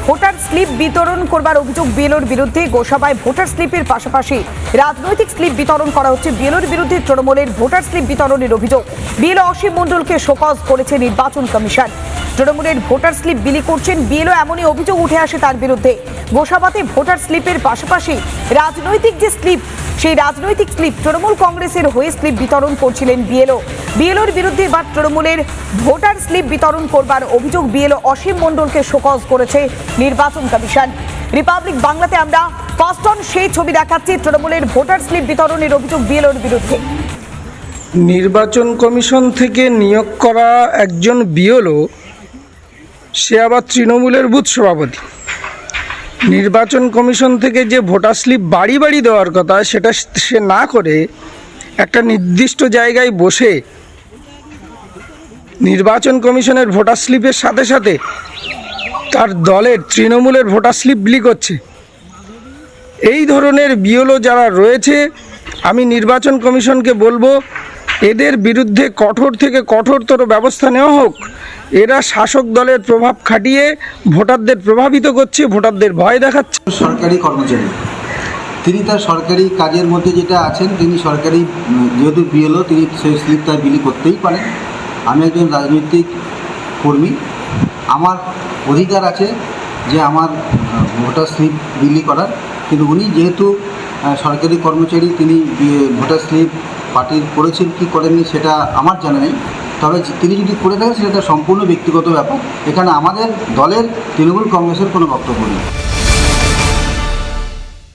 Voter slip বিতরণ করবার অভিযোগ বিএলওর বিরুদ্ধে। গোসাবায় ভোটার স্লিপের পাশাপাশি রাজনৈতিক স্লিপ বিতরণ করা হচ্ছে। বিএলওর বিরুদ্ধে তৃণমূলের ভোটার স্লিপ বিতরণের অভিযোগ। বিএলও অসীম মণ্ডলকে শোকজ করেছে নির্বাচন কমিশন। তৃণমূলের ভোটার স্লিপ বিলি করছেন বিএলও, এমনই অভিযোগ উঠে আসে তার বিরুদ্ধে। গোসাবাতে ভোটার স্লিপের পাশাপাশি রাজনৈতিক যে স্লিপ, সেই রাজনৈতিক স্লিপ তৃণমূল কংগ্রেসের হয়ে স্লিপ বিতরণ করছিলেন বিএলও। বিএলওর বিরুদ্ধে এবার তৃণমূলের ভোটার স্লিপ বিতরণ করবার অভিযোগ। বিএলও অসীম মণ্ডলকে শোকজ করেছে নির্বাচন কমিশন। রিপাবলিক বাংলাতে আমরা ফার্স্ট অন সেই ছবি দেখাচ্ছি। তৃণমূলের ভোটার স্লিপ বিতরণের অভিযোগ বিএলওর বিরুদ্ধে। নির্বাচন কমিশন থেকে নিয়োগ করা একজন বিএলও, সে আবার তৃণমূলের বুথ সভাপতি। নির্বাচন কমিশন থেকে যে ভোটার স্লিপ বাড়ি বাড়ি দেওয়ার কথা, সেটা সে না করে একটা নির্দিষ্ট জায়গায় বসে নির্বাচন কমিশনের ভোটার স্লিপের সাথে সাথে তার দলের তৃণমূলের ভোটার স্লিপ বিলি করছে। এই ধরনের বিএলও যারা রয়েছে, আমি নির্বাচন কমিশনকে বলবো এদের বিরুদ্ধে কঠোর থেকে কঠোরতর ব্যবস্থা নেওয়া হোক। এরা শাসক দলের প্রভাব খাটিয়ে ভোটারদের প্রভাবিত করছে, ভোটারদের ভয় দেখাচ্ছে। সরকারি কর্মচারী, তিনি তার সরকারি কাজের মধ্যে যেটা আছেন, তিনি সরকারি যেহেতু বিএলও, তিনি সেই স্লিপ তার বিলি করতেই পারেন। আমি একজন রাজনৈতিক কর্মী, আমার অধিকার আছে যে আমার ভোটার স্লিপ বিলি করার, কিন্তু উনি যেহেতু সরকারি কর্মচারী, তিনি ভোটার স্লিপ পার্টির করেছেন কি করেননি সেটা আমার জানা নেই। তবে তিনি যদি করে থাকেন সেটা তার সম্পূর্ণ ব্যক্তিগত ব্যাপার। এখানে আমাদের দলের তৃণমূল কংগ্রেসের কোনো বক্তব্য নেই।